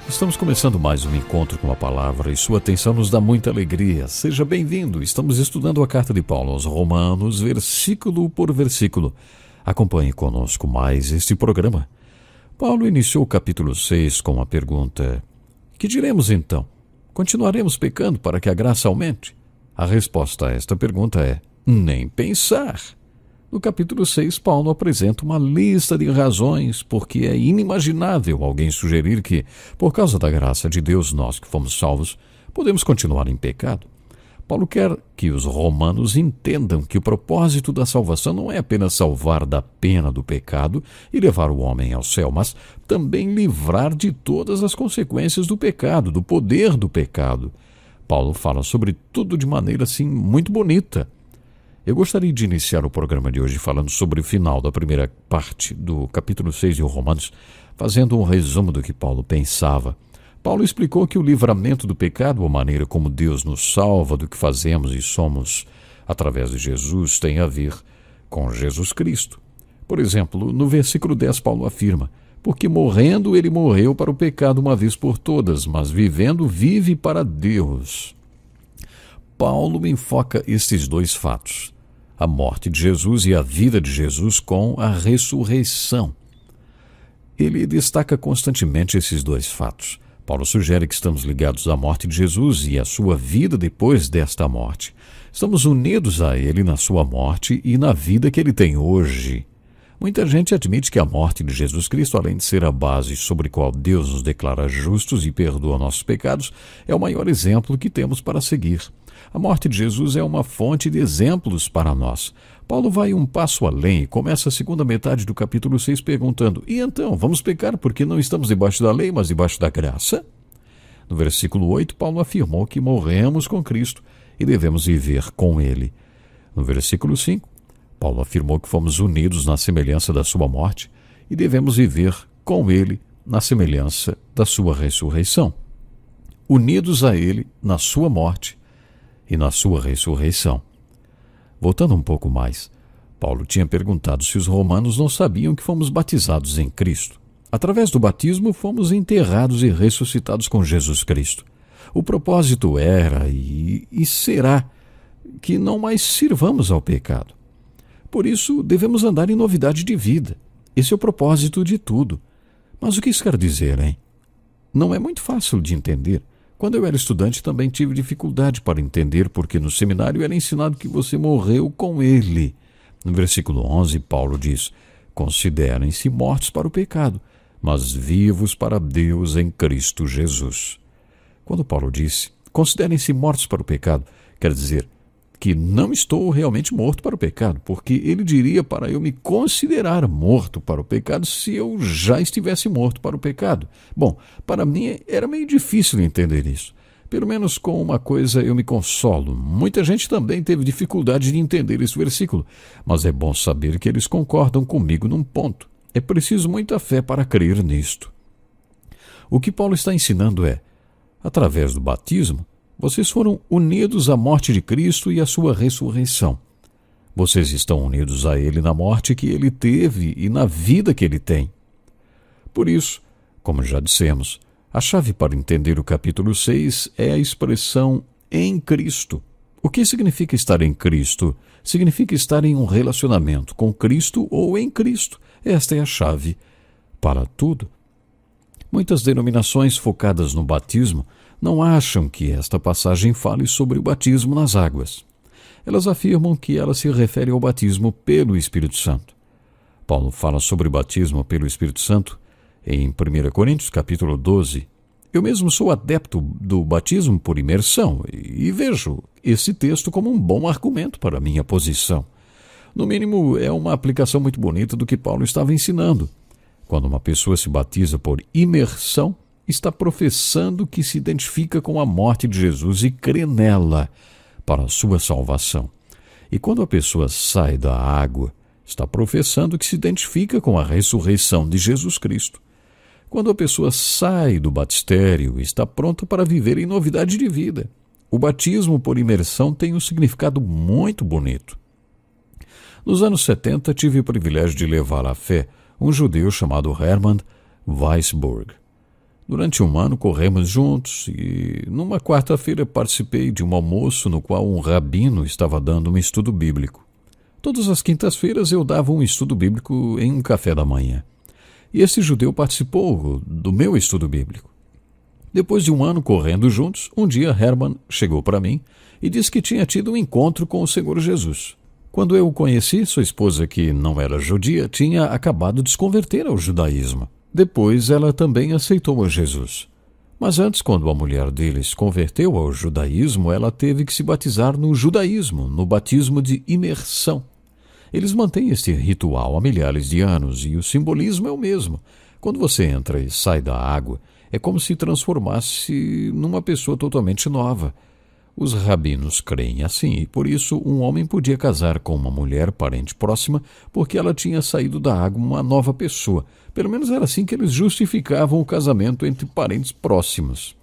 Estamos começando mais um encontro com a palavra e sua atenção nos dá muita alegria. Seja bem-vindo. Estamos estudando a carta de Paulo aos Romanos, versículo por versículo. Acompanhe conosco mais este programa. Paulo iniciou o capítulo 6 com a pergunta: que diremos então? Continuaremos pecando para que a graça aumente? A resposta a esta pergunta é: nem pensar. No capítulo 6, Paulo apresenta uma lista de razões porque é inimaginável alguém sugerir que, por causa da graça de Deus, nós que fomos salvos, podemos continuar em pecado. Paulo quer que os romanos entendam que o propósito da salvação não é apenas salvar da pena do pecado e levar o homem ao céu, mas também livrar de todas as consequências do pecado, do poder do pecado. Paulo fala sobre tudo de maneira assim muito bonita. Eu gostaria de iniciar o programa de hoje falando sobre o final da primeira parte do capítulo 6 de Romanos, fazendo um resumo do que Paulo pensava. Paulo explicou que o livramento do pecado, a maneira como Deus nos salva do que fazemos e somos através de Jesus, tem a ver com Jesus Cristo. Por exemplo, no versículo 10, Paulo afirma: porque morrendo ele morreu para o pecado uma vez por todas, mas vivendo vive para Deus. Paulo enfoca estes dois fatos: a morte de Jesus e a vida de Jesus com a ressurreição. Ele destaca constantemente esses dois fatos. Paulo sugere que estamos ligados à morte de Jesus e à sua vida depois desta morte. Estamos unidos a ele na sua morte e na vida que ele tem hoje. Muita gente admite que a morte de Jesus Cristo, além de ser a base sobre a qual Deus nos declara justos e perdoa nossos pecados, é o maior exemplo que temos para seguir. A morte de Jesus é uma fonte de exemplos para nós. Paulo vai um passo além e começa a segunda metade do capítulo 6 perguntando: e então, vamos pecar porque não estamos debaixo da lei, mas debaixo da graça? No versículo 8, Paulo afirmou que morremos com Cristo e devemos viver com Ele. No versículo 5, Paulo afirmou que fomos unidos na semelhança da sua morte e devemos viver com Ele na semelhança da sua ressurreição. Unidos a Ele na sua morte e na sua ressurreição. Voltando um pouco mais, Paulo tinha perguntado se os romanos não sabiam que fomos batizados em Cristo. Através do batismo, fomos enterrados e ressuscitados com Jesus Cristo. O propósito era e será que não mais sirvamos ao pecado. Por isso, devemos andar em novidade de vida. Esse é o propósito de tudo. Mas o que isso quer dizer, hein? Não é muito fácil de entender. Quando eu era estudante, também tive dificuldade para entender, porque no seminário era ensinado que você morreu com ele. No versículo 11, Paulo diz: considerem-se mortos para o pecado, mas vivos para Deus em Cristo Jesus. Quando Paulo disse: considerem-se mortos para o pecado, quer dizer que não estou realmente morto para o pecado, porque ele diria para eu me considerar morto para o pecado se eu já estivesse morto para o pecado. Bom, para mim era meio difícil entender isso. Pelo menos com uma coisa eu me consolo. Muita gente também teve dificuldade de entender esse versículo, mas é bom saber que eles concordam comigo num ponto. É preciso muita fé para crer nisto. O que Paulo está ensinando é: através do batismo, vocês foram unidos à morte de Cristo e à sua ressurreição. Vocês estão unidos a Ele na morte que Ele teve e na vida que Ele tem. Por isso, como já dissemos, a chave para entender o capítulo 6 é a expressão em Cristo. O que significa estar em Cristo? Significa estar em um relacionamento com Cristo ou em Cristo. Esta é a chave para tudo. Muitas denominações focadas no batismo não acham que esta passagem fale sobre o batismo nas águas. Elas afirmam que ela se refere ao batismo pelo Espírito Santo. Paulo fala sobre o batismo pelo Espírito Santo em 1 Coríntios, capítulo 12. Eu mesmo sou adepto do batismo por imersão e vejo esse texto como um bom argumento para a minha posição. No mínimo, é uma aplicação muito bonita do que Paulo estava ensinando. Quando uma pessoa se batiza por imersão, está professando que se identifica com a morte de Jesus e crê nela para a sua salvação. E quando a pessoa sai da água, está professando que se identifica com a ressurreição de Jesus Cristo. Quando a pessoa sai do batistério, está pronta para viver em novidade de vida. O batismo por imersão tem um significado muito bonito. Nos anos 70, tive o privilégio de levar à fé um judeu chamado Hermann Weisburg. Durante um ano corremos juntos e, numa quarta-feira, participei de um almoço no qual um rabino estava dando um estudo bíblico. Todas as quintas-feiras eu dava um estudo bíblico em um café da manhã. E esse judeu participou do meu estudo bíblico. Depois de um ano correndo juntos, um dia Herman chegou para mim e disse que tinha tido um encontro com o Senhor Jesus. Quando eu o conheci, sua esposa, que não era judia, tinha acabado de se converter ao judaísmo. Depois ela também aceitou a Jesus. Mas antes, quando a mulher dele se converteu ao judaísmo, ela teve que se batizar no judaísmo, no batismo de imersão. Eles mantêm este ritual há milhares de anos e o simbolismo é o mesmo. Quando você entra e sai da água, é como se transformasse numa pessoa totalmente nova. Os rabinos creem assim e, por isso, um homem podia casar com uma mulher parente próxima porque ela tinha saído da água uma nova pessoa. Pelo menos era assim que eles justificavam o casamento entre parentes próximos.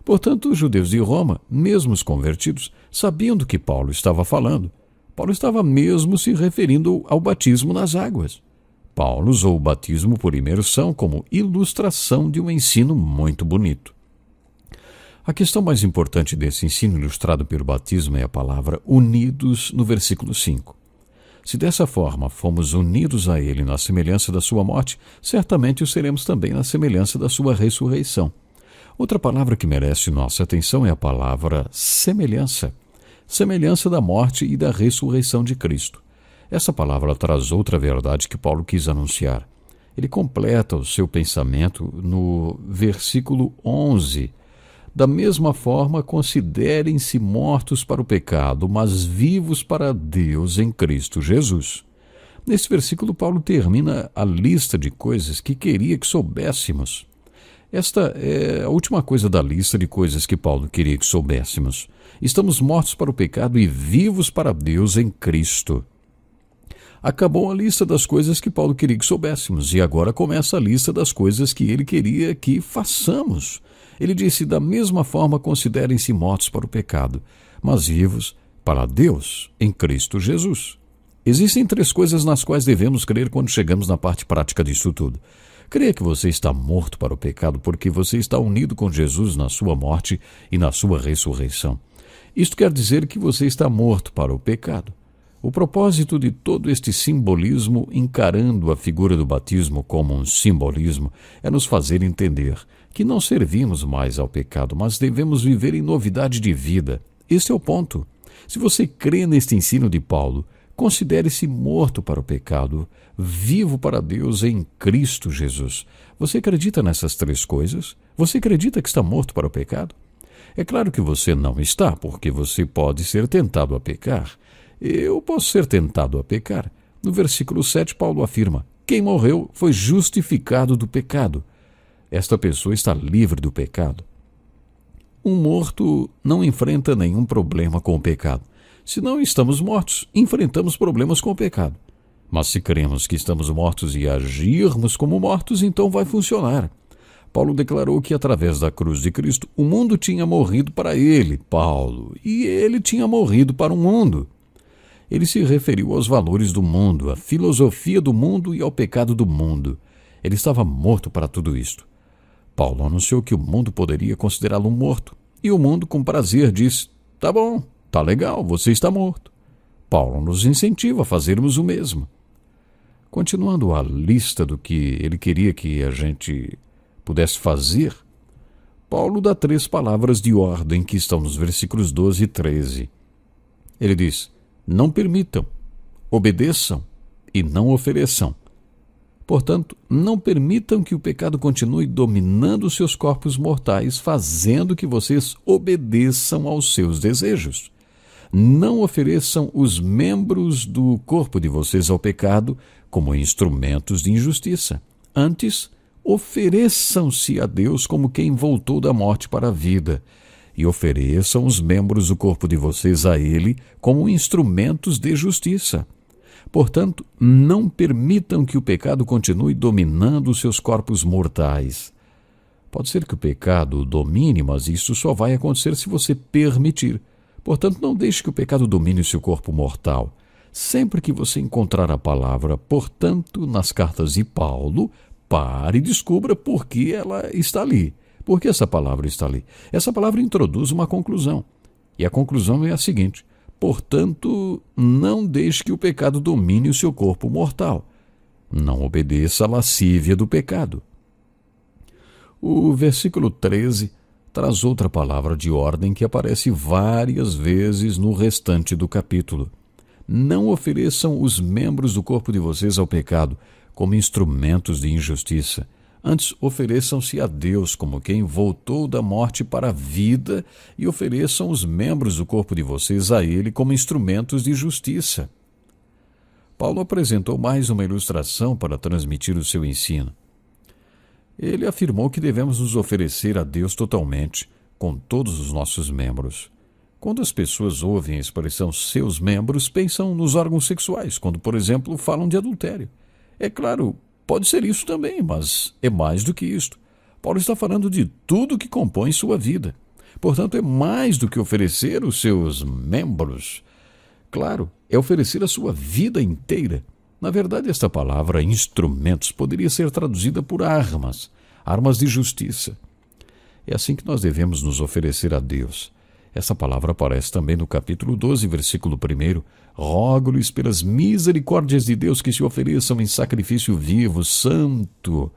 Portanto, os judeus de Roma, mesmo os convertidos, sabiam do que Paulo estava falando. Paulo estava mesmo se referindo ao batismo nas águas. Paulo usou o batismo por imersão como ilustração de um ensino muito bonito. A questão mais importante desse ensino ilustrado pelo batismo é a palavra unidos no versículo 5. Se dessa forma fomos unidos a ele na semelhança da sua morte, certamente o seremos também na semelhança da sua ressurreição. Outra palavra que merece nossa atenção é a palavra semelhança. Semelhança da morte e da ressurreição de Cristo. Essa palavra traz outra verdade que Paulo quis anunciar. Ele completa o seu pensamento no versículo 11. Da mesma forma, considerem-se mortos para o pecado, mas vivos para Deus em Cristo Jesus. Nesse versículo, Paulo termina a lista de coisas que queria que soubéssemos. Esta é a última coisa da lista de coisas que Paulo queria que soubéssemos. Estamos mortos para o pecado e vivos para Deus em Cristo. Acabou a lista das coisas que Paulo queria que soubéssemos e agora começa a lista das coisas que ele queria que façamos. Ele disse, da mesma forma considerem-se mortos para o pecado, mas vivos para Deus em Cristo Jesus. Existem 3 coisas nas quais devemos crer quando chegamos na parte prática disso tudo. Creia que você está morto para o pecado porque você está unido com Jesus na sua morte e na sua ressurreição. Isto quer dizer que você está morto para o pecado. O propósito de todo este simbolismo, encarando a figura do batismo como um simbolismo, é nos fazer entender que não servimos mais ao pecado, mas devemos viver em novidade de vida. Este é o ponto. Se você crê neste ensino de Paulo, considere-se morto para o pecado, vivo para Deus em Cristo Jesus. Você acredita nessas 3 coisas? Você acredita que está morto para o pecado? É claro que você não está, porque você pode ser tentado a pecar. Eu posso ser tentado a pecar. No versículo 7, Paulo afirma, quem morreu foi justificado do pecado. Esta pessoa está livre do pecado. Um morto não enfrenta nenhum problema com o pecado. Se não estamos mortos, enfrentamos problemas com o pecado. Mas se cremos que estamos mortos e agirmos como mortos, então vai funcionar. Paulo declarou que através da cruz de Cristo, o mundo tinha morrido para ele, Paulo, e ele tinha morrido para o mundo. Ele se referiu aos valores do mundo, à filosofia do mundo e ao pecado do mundo. Ele estava morto para tudo isto. Paulo anunciou que o mundo poderia considerá-lo morto. E o mundo, com prazer, disse, tá bom, tá legal, você está morto. Paulo nos incentiva a fazermos o mesmo. Continuando a lista do que ele queria que a gente pudesse fazer, Paulo dá 3 palavras de ordem que estão nos versículos 12 e 13. Ele diz, não permitam, obedeçam e não ofereçam. Portanto, não permitam que o pecado continue dominando seus corpos mortais, fazendo que vocês obedeçam aos seus desejos. Não ofereçam os membros do corpo de vocês ao pecado como instrumentos de injustiça. Antes, ofereçam-se a Deus como quem voltou da morte para a vida, e ofereçam os membros do corpo de vocês a Ele como instrumentos de justiça. Portanto, não permitam que o pecado continue dominando os seus corpos mortais. Pode ser que o pecado o domine, mas isso só vai acontecer se você permitir. Portanto, não deixe que o pecado domine o seu corpo mortal. Sempre que você encontrar a palavra, portanto, nas cartas de Paulo, pare e descubra por que ela está ali. Por que essa palavra está ali? Essa palavra introduz uma conclusão. E a conclusão é a seguinte: portanto, não deixe que o pecado domine o seu corpo mortal. Não obedeça à lascívia do pecado. O versículo 13 traz outra palavra de ordem que aparece várias vezes no restante do capítulo. Não ofereçam os membros do corpo de vocês ao pecado como instrumentos de injustiça. Antes, ofereçam-se a Deus como quem voltou da morte para a vida e ofereçam os membros do corpo de vocês a Ele como instrumentos de justiça. Paulo apresentou mais uma ilustração para transmitir o seu ensino. Ele afirmou que devemos nos oferecer a Deus totalmente, com todos os nossos membros. Quando as pessoas ouvem a expressão seus membros, pensam nos órgãos sexuais, quando, por exemplo, falam de adultério. É claro, pode ser isso também, mas é mais do que isto. Paulo está falando de tudo que compõe sua vida. Portanto, é mais do que oferecer os seus membros. Claro, é oferecer a sua vida inteira. Na verdade, esta palavra instrumentos poderia ser traduzida por armas, armas de justiça. É assim que nós devemos nos oferecer a Deus. Essa palavra aparece também no capítulo 12, versículo 1. Rogo-lhes pelas misericórdias de Deus que se ofereçam em sacrifício vivo, santo,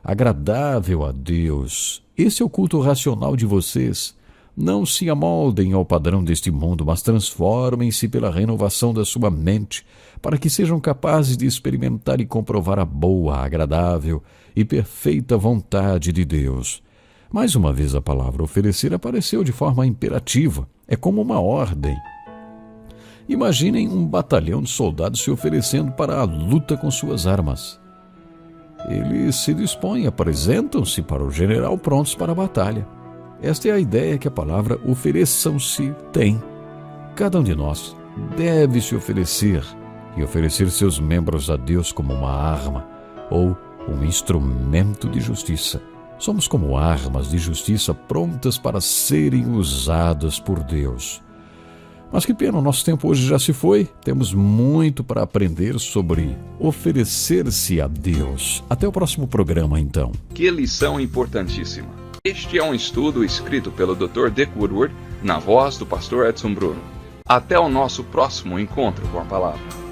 agradável a Deus. Esse é o culto racional de vocês. Não se amoldem ao padrão deste mundo, mas transformem-se pela renovação da sua mente, para que sejam capazes de experimentar e comprovar a boa, agradável e perfeita vontade de Deus. Mais uma vez a palavra oferecer apareceu de forma imperativa. É como uma ordem. Imaginem um batalhão de soldados se oferecendo para a luta com suas armas. Eles se dispõem, apresentam-se para o general prontos para a batalha. Esta é a ideia que a palavra ofereçam-se tem. Cada um de nós deve se oferecer e oferecer seus membros a Deus como uma arma ou um instrumento de justiça. Somos como armas de justiça prontas para serem usadas por Deus. Mas que pena, o nosso tempo hoje já se foi. Temos muito para aprender sobre oferecer-se a Deus. Até o próximo programa, então. Que lição importantíssima. Este é um estudo escrito pelo Dr. Dick Woodward, na voz do pastor Edson Bruno. Até o nosso próximo encontro com a palavra.